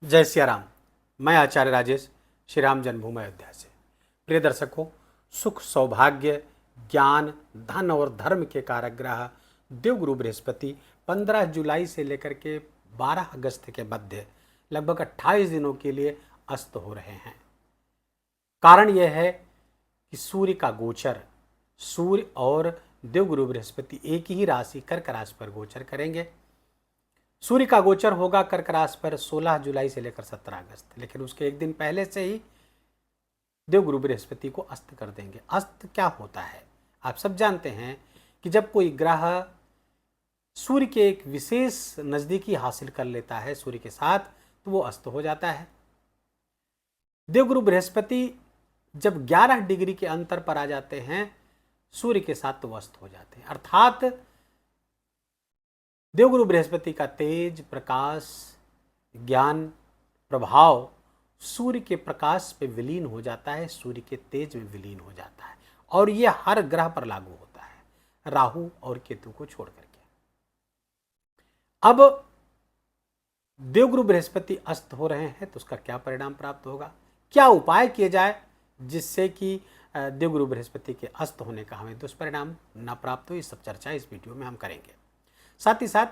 जय सिया राम। मैं आचार्य राजेश श्री राम जन्मभूमि अयोध्या से। प्रिय दर्शकों, सुख सौभाग्य ज्ञान धन और धर्म के कारक ग्रह देवगुरु बृहस्पति 15 जुलाई से लेकर के 12 अगस्त के मध्य लगभग 28 दिनों के लिए अस्त हो रहे हैं। कारण यह है कि सूर्य का गोचर, सूर्य और देवगुरु बृहस्पति एक ही राशि कर्क राशि पर गोचर करेंगे। सूर्य का गोचर होगा कर्क राशि पर 16 जुलाई से लेकर 17 अगस्त, लेकिन उसके एक दिन पहले से ही देवगुरु बृहस्पति को अस्त कर देंगे। अस्त क्या होता है आप सब जानते हैं कि जब कोई ग्रह सूर्य के एक विशेष नजदीकी हासिल कर लेता है सूर्य के साथ, तो वो अस्त हो जाता है। देवगुरु बृहस्पति जब 11 डिग्री के अंतर पर आ जाते हैं सूर्य के साथ, तो वो अस्त हो जाते हैं। अर्थात देवगुरु बृहस्पति का तेज, प्रकाश, ज्ञान, प्रभाव सूर्य के प्रकाश पे विलीन हो जाता है, सूर्य के तेज में विलीन हो जाता है। और ये हर ग्रह पर लागू होता है, राहु और केतु को छोड़ करके। अब देवगुरु बृहस्पति अस्त हो रहे हैं तो उसका क्या परिणाम प्राप्त होगा, क्या उपाय किए जाए जिससे कि देवगुरु बृहस्पति के अस्त होने का हमें दुष्परिणाम न प्राप्त हो। इस सब चर्चा इस वीडियो में हम करेंगे। साथ ही साथ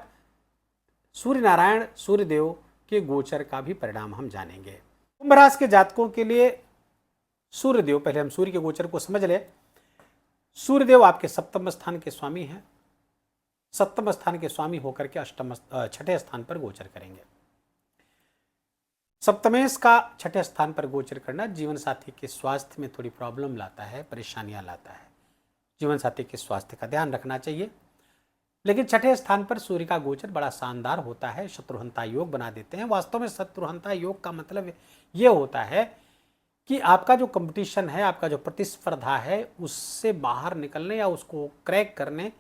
सूर्य नारायण सूर्यदेव के गोचर का भी परिणाम हम जानेंगे। कुंभ राशि के जातकों के लिए सूर्यदेव, पहले हम सूर्य के गोचर को समझ ले। सूर्यदेव आपके सप्तम स्थान के स्वामी हैं। सप्तम स्थान के स्वामी होकर के छठे स्थान पर गोचर करेंगे। सप्तमेश का छठे स्थान पर गोचर करना जीवन साथी के स्वास्थ्य में थोड़ी प्रॉब्लम लाता है, परेशानियां लाता है। जीवन साथी के स्वास्थ्य का ध्यान रखना चाहिए। लेकिन छठे स्थान पर सूर्य का गोचर बड़ा शानदार होता है, शत्रुहंता योग बना देते हैं। वास्तव में शत्रुहंता योग का मतलब ये होता है कि आपका जो कंपटीशन है, आपका जो प्रतिस्पर्धा है, उससे बाहर निकलने या उसको क्रैक करने,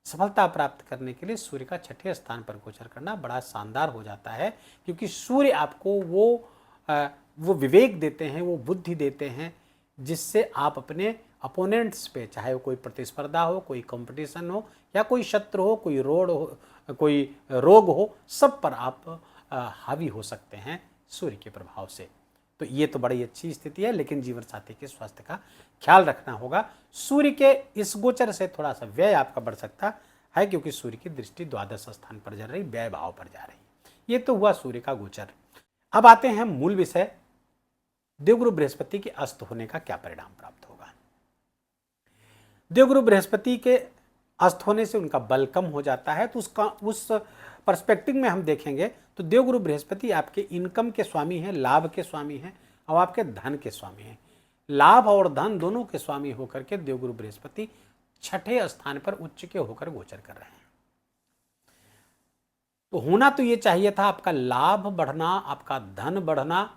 सफलता प्राप्त करने के लिए सूर्य का छठे स्थान पर गोचर करना बड़ा शानदार हो जाता है। क्योंकि सूर्य आपको वो विवेक देते हैं, वो बुद्धि देते हैं, जिससे आप अपने अपोनेंट्स पे, चाहे वो कोई प्रतिस्पर्धा हो, कोई कंपटीशन हो, या कोई शत्रु हो, कोई कोई रोग हो, सब पर आप हावी हो सकते हैं सूर्य के प्रभाव से। तो ये तो बड़ी अच्छी स्थिति है, लेकिन जीवन साथी के स्वास्थ्य का ख्याल रखना होगा। सूर्य के इस गोचर से थोड़ा सा व्यय आपका बढ़ सकता है, क्योंकि सूर्य की दृष्टि द्वादश स्थान पर जा रही, व्यय भाव पर जा रही। ये तो हुआ सूर्य का गोचर। अब आते हैं मूल विषय, देवगुरु बृहस्पति के अस्त होने का क्या परिणाम प्राप्त होगा। देवगुरु बृहस्पति के अस्त होने से उनका बल कम हो जाता है। तो उस पर्सपेक्टिव में हम देखेंगे तो देवगुरु बृहस्पति आपके इनकम के स्वामी हैं, लाभ के स्वामी हैं, और आपके धन के स्वामी हैं। लाभ और धन दोनों के स्वामी होकर के देवगुरु बृहस्पति छठे स्थान पर उच्च के होकर गोचर कर रहे हैं। तो होना तो ये चाहिए था आपका लाभ बढ़ना, आपका धन बढ़ना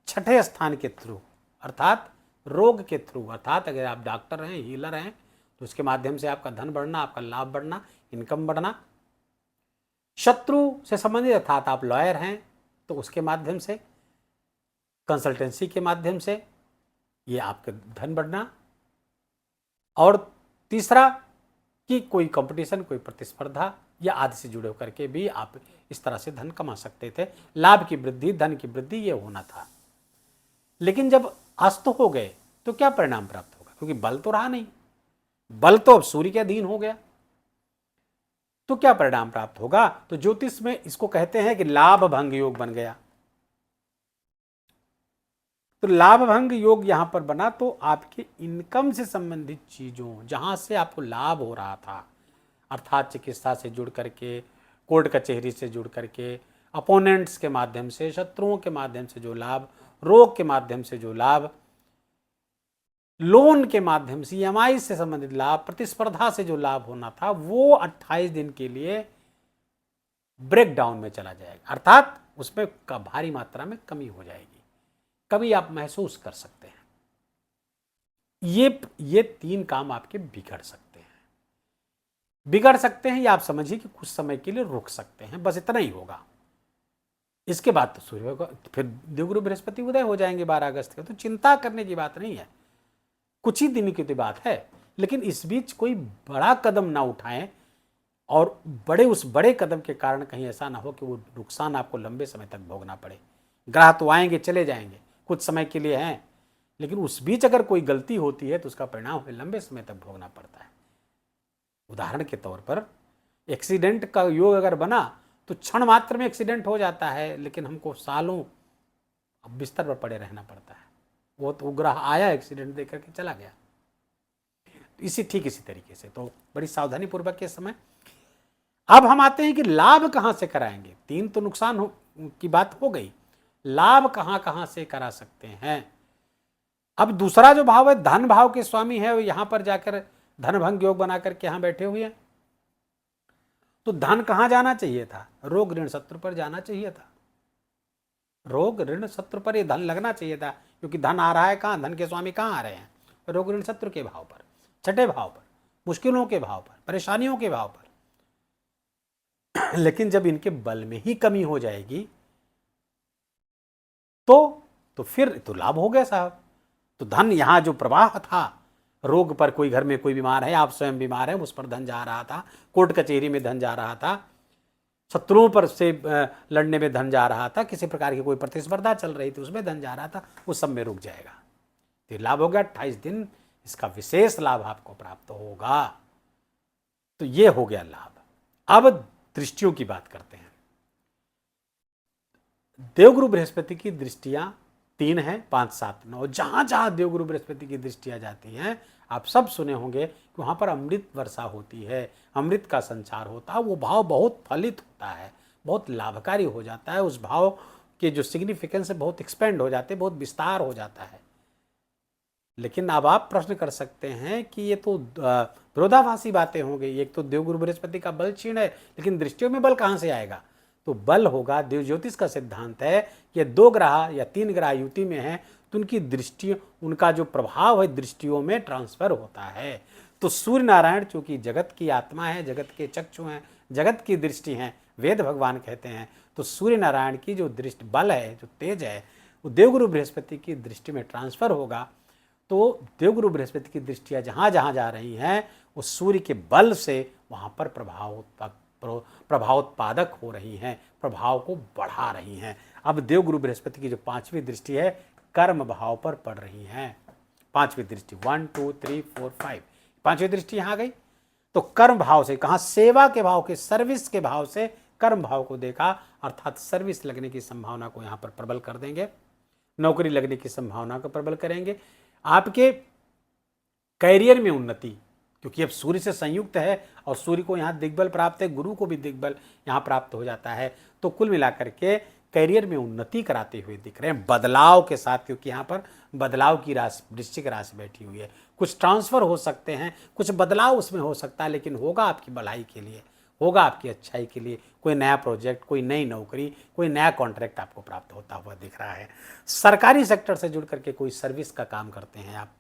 छठे स्थान के थ्रू, अर्थात रोग के थ्रू। अर्थात अगर आप डॉक्टर हैं, हीलर हैं, तो उसके माध्यम से आपका धन बढ़ना, आपका लाभ बढ़ना, इनकम बढ़ना। शत्रु से संबंधित, अर्थात आप लॉयर हैं, तो उसके माध्यम से, कंसल्टेंसी के माध्यम से ये आपका धन बढ़ना। और तीसरा कि कोई कंपटीशन, कोई प्रतिस्पर्धा या आदि से जुड़े होकर के भी आप इस तरह से धन कमा सकते थे। लाभ की वृद्धि, धन की वृद्धि ये होना था। लेकिन जब अस्त हो गए तो क्या परिणाम प्राप्त होगा, क्योंकि बल तो रहा नहीं, बल तो अब सूर्य के अधीन हो गया। तो क्या परिणाम प्राप्त होगा, तो ज्योतिष में इसको कहते हैं कि लाभ भंग योग बन गया। तो लाभ भंग योग यहां पर बना, तो आपके इनकम से संबंधित चीजों, जहां से आपको लाभ हो रहा था, अर्थात चिकित्सा से जुड़ करके, कोर्ट कचहरी से जुड़ करके, अपोनेंट्स के माध्यम से, शत्रुओं के माध्यम से जो लाभ, रोग के माध्यम से जो लाभ, लोन के माध्यम से, ईएमआई से संबंधित लाभ, प्रतिस्पर्धा से जो लाभ होना था, वो 28 दिन के लिए ब्रेक डाउन में चला जाएगा। अर्थात उसमें भारी मात्रा में कमी हो जाएगी, कभी आप महसूस कर सकते हैं। ये 3 काम आपके बिगड़ सकते हैं, या आप समझिए कि कुछ समय के लिए रुक सकते हैं, बस इतना ही होगा। इसके बाद तो सूर्य को फिर देवगुरु बृहस्पति उदय हो जाएंगे 12 अगस्त के। तो चिंता करने की बात नहीं है, कुछ ही दिन की तो बात है। लेकिन इस बीच कोई बड़ा कदम ना उठाएं, और उस बड़े कदम के कारण कहीं ऐसा ना हो कि वो नुकसान आपको लंबे समय तक भोगना पड़े। ग्रह तो आएंगे चले जाएंगे, कुछ समय के लिए हैं, लेकिन उस बीच अगर कोई गलती होती है तो उसका परिणाम हमें लंबे समय तक भोगना पड़ता है। उदाहरण के तौर पर एक्सीडेंट का योग अगर बना तो क्षण मात्र में एक्सीडेंट हो जाता है, लेकिन हमको सालों अब बिस्तर पर पड़े रहना पड़ता है। वो तो ग्रह आया, एक्सीडेंट दे करके चला गया। इसी तरीके से तो बड़ी सावधानी पूर्वक के समय। अब हम आते हैं कि लाभ कहाँ से कराएंगे। 3 तो नुकसान की बात हो गई, लाभ कहाँ से करा सकते हैं। अब दूसरा जो भाव है धन भाव के स्वामी है, वो यहां पर जाकर धन भंग योग बना करके यहां बैठे हुए हैं, तो धन कहां जाना चाहिए था? रोग ऋण शत्रु पर जाना चाहिए था। रोग ऋण शत्रु पर ये धन लगना चाहिए था, क्योंकि धन आ रहा है कहां? धन के स्वामी कहां आ रहे हैं? रोग ऋण शत्रु के भाव पर, छठे भाव पर, मुश्किलों के भाव पर, परेशानियों के भाव पर। लेकिन जब इनके बल में ही कमी हो जाएगी तो फिर तो लाभ हो गया साहब। तो धन यहां जो प्रवाह था, रोग पर, कोई घर में कोई बीमार है, आप स्वयं बीमार है, उस पर धन जा रहा था, कोर्ट कचहरी में धन जा रहा था, शत्रुओं पर से लड़ने में धन जा रहा था, किसी प्रकार की कोई प्रतिस्पर्धा चल रही थी उसमें धन जा रहा था, उस सब में रुक जाएगा। तो लाभ हो गया 28 दिन, इसका विशेष लाभ आपको प्राप्त होगा। तो ये हो गया लाभ। अब दृष्टियों की बात करते हैं। देवगुरु बृहस्पति की दृष्टियां 3 हैं, 5, 7, 9। जहां जहां देवगुरु बृहस्पति की दृष्टियां जाती हैं, आप सब सुने होंगे कि वहां पर अमृत वर्षा होती है, अमृत का संचार होता है। वो भाव बहुत फलित होता है, बहुत लाभकारी हो जाता है। उस भाव के जो सिग्निफिकेंस है बहुत एक्सपेंड हो जाते हैं, बहुत विस्तार हो जाता है। लेकिन अब आप प्रश्न कर सकते हैं कि ये तो विरोधाभासी बातें हो गई। एक तो देवगुरु बृहस्पति का बल क्षीण है, लेकिन दृष्टियों में बल कहां से आएगा? तो बल होगा, देव ज्योतिष का सिद्धांत है कि 2 ग्रह या 3 ग्रह युति में है तो उनकी दृष्टि, उनका जो प्रभाव है दृष्टियों में ट्रांसफर होता है। तो सूर्य नारायण चूंकि जगत की आत्मा है, जगत के चक्षु हैं, जगत की दृष्टि हैं, वेद भगवान कहते हैं, तो सूर्य नारायण की जो दृष्टि बल है, जो तेज है, वो देवगुरु बृहस्पति की दृष्टि में ट्रांसफर होगा। तो देवगुरु बृहस्पति की दृष्टियां जहां जहां जा रही हैं, उस सूर्य के बल से वहां पर प्रभावोत्पादक हो रही हैं, प्रभाव को बढ़ा रही हैं। अब देवगुरु बृहस्पति की जो 5वीं दृष्टि है, कर्म भाव पर पड़ रही हैं। 5वीं दृष्टि 1 2 3 4 5, 5वीं दृष्टि यहां गई। तो कर्म भाव से, कहा सेवा के भाव के, सर्विस के भाव से कर्म भाव को देखा, अर्थात सर्विस लगने की संभावना को यहां पर प्रबल कर देंगे, नौकरी लगने की संभावना को प्रबल करेंगे। आपके कैरियर में उन्नति, क्योंकि अब सूर्य से संयुक्त है और सूर्य को यहाँ दिग्बल प्राप्त है, गुरु को भी दिग्बल यहाँ प्राप्त हो जाता है। तो कुल मिलाकर के कैरियर में उन्नति कराते हुए दिख रहे हैं, बदलाव के साथ, क्योंकि यहाँ पर बदलाव की राशि, वृश्चिक राशि बैठी हुई है। कुछ ट्रांसफर हो सकते हैं, कुछ बदलाव उसमें हो सकता है, लेकिन होगा आपकी भलाई के लिए, होगा आपकी अच्छाई के लिए। कोई नया प्रोजेक्ट, कोई नई नौकरी, कोई नया कॉन्ट्रैक्ट आपको प्राप्त होता हुआ दिख रहा है। सरकारी सेक्टर से जुड़ करके कोई सर्विस का काम करते हैं आप,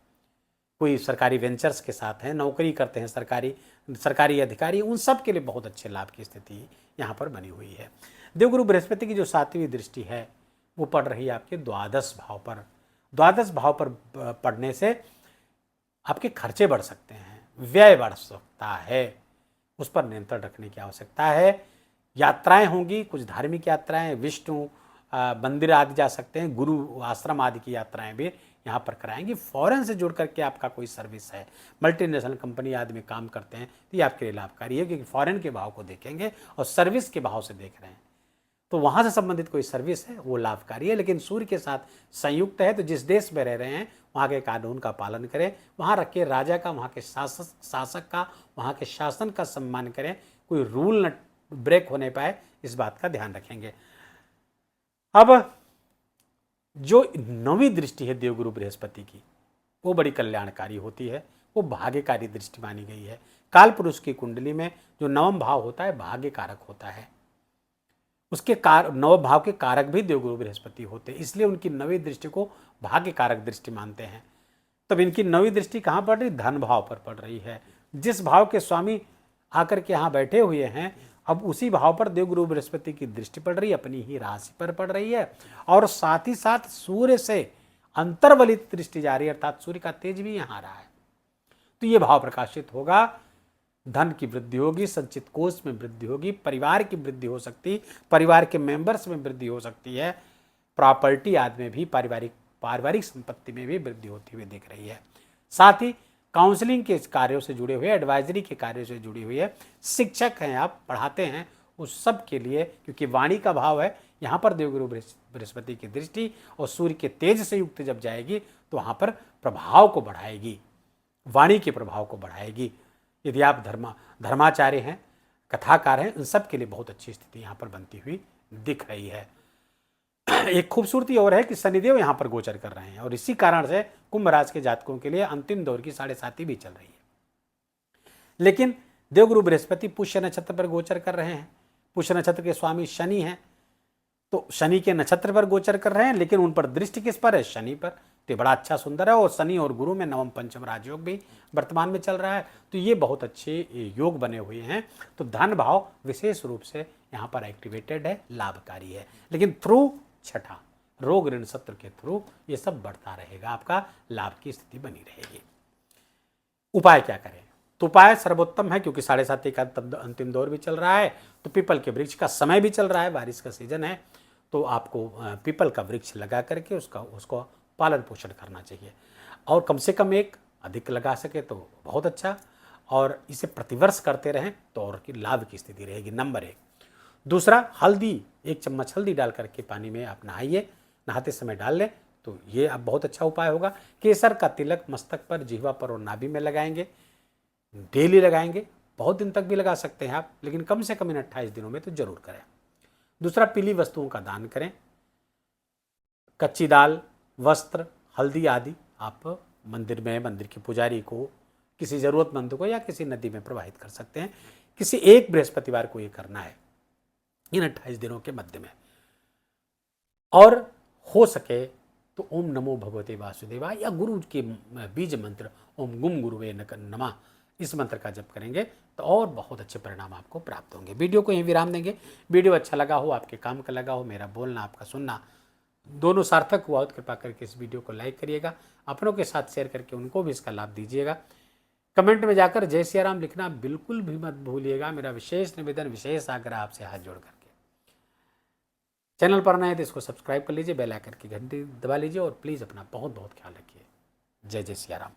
कोई सरकारी वेंचर्स के साथ हैं, नौकरी करते हैं, सरकारी अधिकारी, उन सब के लिए बहुत अच्छे लाभ की स्थिति यहाँ पर बनी हुई है। देवगुरु बृहस्पति की जो 7वीं दृष्टि है वो पड़ रही है आपके 12 भाव पर। 12 भाव पर पड़ने से आपके खर्चे बढ़ सकते हैं, व्यय बढ़ सकता है, उस पर नियंत्रण रखने की आवश्यकता है। यात्राएं होंगी, कुछ धार्मिक यात्राएं, विष्णु मंदिर आदि जा सकते हैं, गुरु आश्रम आदि की यात्राएं भी यहाँ पर कराएंगे। फॉरेन से जुड़ करके आपका कोई सर्विस है, मल्टीनेशनल कंपनी आदि में काम करते हैं, तो ये आपके लिए लाभकारी है, क्योंकि फॉरेन के भाव को देखेंगे और सर्विस के भाव से देख रहे हैं, तो वहाँ से संबंधित कोई सर्विस है वो लाभकारी है। लेकिन सूर्य के साथ संयुक्त है, तो जिस देश में रह रहे हैं वहाँ के कानून का पालन करें, वहाँ रखे राजा का, वहाँ के शासक का, वहाँ के शासन का सम्मान करें, कोई रूल न ब्रेक होने पाए, इस बात का ध्यान रखेंगे। अब जो 9वीं दृष्टि है देवगुरु बृहस्पति की, वो बड़ी कल्याणकारी होती है, वो भाग्यकारी दृष्टि मानी गई है। काल पुरुष की कुंडली में जो 9वां भाव होता है भाग्य कारक होता है, उसके 9 भाव के कारक भी देवगुरु बृहस्पति होते हैं, इसलिए उनकी 9वीं दृष्टि को भाग्य कारक दृष्टि मानते हैं। तब इनकी 9वीं दृष्टि कहाँ पड़ रही? धन भाव पर पड़ रही है। जिस भाव के स्वामी आकर के यहाँ बैठे हुए हैं, अब उसी भाव पर देवगुरु बृहस्पति की दृष्टि पड़ रही है, अपनी ही राशि पर पड़ रही है, और साथ ही साथ सूर्य से अंतर्वलित दृष्टि जा रही है, अर्थात सूर्य का तेज भी यहाँ आ रहा है। तो ये भाव प्रकाशित होगा, धन की वृद्धि होगी, संचित कोष में वृद्धि होगी, परिवार की वृद्धि हो सकती, परिवार के मेंबर्स में वृद्धि हो सकती है, प्रॉपर्टी आदि में भी, पारिवारिक संपत्ति में भी वृद्धि होती हुई दिख रही है। साथ ही काउंसलिंग के कार्यों से जुड़े हुए, एडवाइजरी के कार्यों से जुड़ी हुई है, शिक्षक हैं आप, पढ़ाते हैं, उस सब के लिए, क्योंकि वाणी का भाव है यहाँ पर देवगुरु बृहस्पति की दृष्टि और सूर्य के तेज से युक्त जब जाएगी तो वहाँ पर प्रभाव को बढ़ाएगी, वाणी के प्रभाव को बढ़ाएगी। यदि आप धर्माचार्य हैं, कथाकार हैं, इन सब के लिए बहुत अच्छी स्थिति यहाँ पर बनती हुई दिख रही है। एक खूबसूरती और है कि शनिदेव यहाँ पर गोचर कर रहे हैं और इसी कारण से कुंभ राशि के जातकों के लिए अंतिम दौर की 7.5 भी चल रही है। लेकिन देवगुरु बृहस्पति पुष्य नक्षत्र पर गोचर कर रहे हैं। पुष्य नक्षत्र के स्वामी शनि हैं, तो शनि के नक्षत्र पर गोचर कर रहे हैं, लेकिन उन पर दृष्टि किस पर है? शनि पर। तो बड़ा अच्छा सुंदर है और शनि और गुरु में नवम पंचम राजयोग भी वर्तमान में चल रहा है, तो ये बहुत अच्छे योग बने हुए हैं। तो धन भाव विशेष रूप से यहाँ पर एक्टिवेटेड है, लाभकारी है। लेकिन थ्रू छठा रोग ऋण शत्रु के थ्रू ये सब बढ़ता रहेगा, आपका लाभ की स्थिति बनी रहेगी। उपाय क्या करें? तो उपाय सर्वोत्तम है, क्योंकि 7.5 का अंतिम दौर भी चल रहा है, तो पीपल के वृक्ष का समय भी चल रहा है, बारिश का सीजन है, तो आपको पीपल का वृक्ष लगा करके उसको पालन पोषण करना चाहिए। और कम से कम एक, अधिक लगा सके तो बहुत अच्छा, और इसे प्रतिवर्ष करते रहें तो और की लाभ की स्थिति रहेगी, नंबर 1। दूसरा, हल्दी, 1 चम्मच हल्दी डाल करके पानी में आप नहाइए, नहाते समय डाल लें तो ये अब बहुत अच्छा उपाय होगा। केसर का तिलक मस्तक पर, जिह्वा पर और नाभि में लगाएंगे, डेली लगाएंगे, बहुत दिन तक भी लगा सकते हैं आप, लेकिन कम से कम इन 28 दिनों में तो जरूर करें। दूसरा, पीली वस्तुओं का दान करें, कच्ची दाल, वस्त्र, हल्दी आदि आप मंदिर में, मंदिर के पुजारी को, किसी जरूरतमंद को या किसी नदी में प्रवाहित कर सकते हैं। किसी एक बृहस्पतिवार को ये करना है इन 28 दिनों के मध्य में। और हो सके तो ओम नमो भगवते वासुदेवाय या गुरु के बीज मंत्र ओम गुम गुरुवे नमः, इस मंत्र का जप करेंगे तो और बहुत अच्छे परिणाम आपको प्राप्त होंगे। वीडियो को यहीं विराम देंगे। वीडियो अच्छा लगा हो, आपके काम का लगा हो, मेरा बोलना आपका सुनना दोनों सार्थक हुआ तो कृपा करके इस वीडियो को लाइक करिएगा, अपनों के साथ शेयर करके उनको भी इसका लाभ दीजिएगा। कमेंट में जाकर जय सिया राम लिखना बिल्कुल भी मत भूलिएगा, मेरा विशेष निवेदन, विशेष आग्रह आपसे हाथ जोड़ करके। चैनल पर नए तो इसको सब्सक्राइब कर लीजिए, बेल आइकन की घंटी दबा लीजिए और प्लीज़ अपना बहुत बहुत ख्याल रखिए। जय जय सिया राम।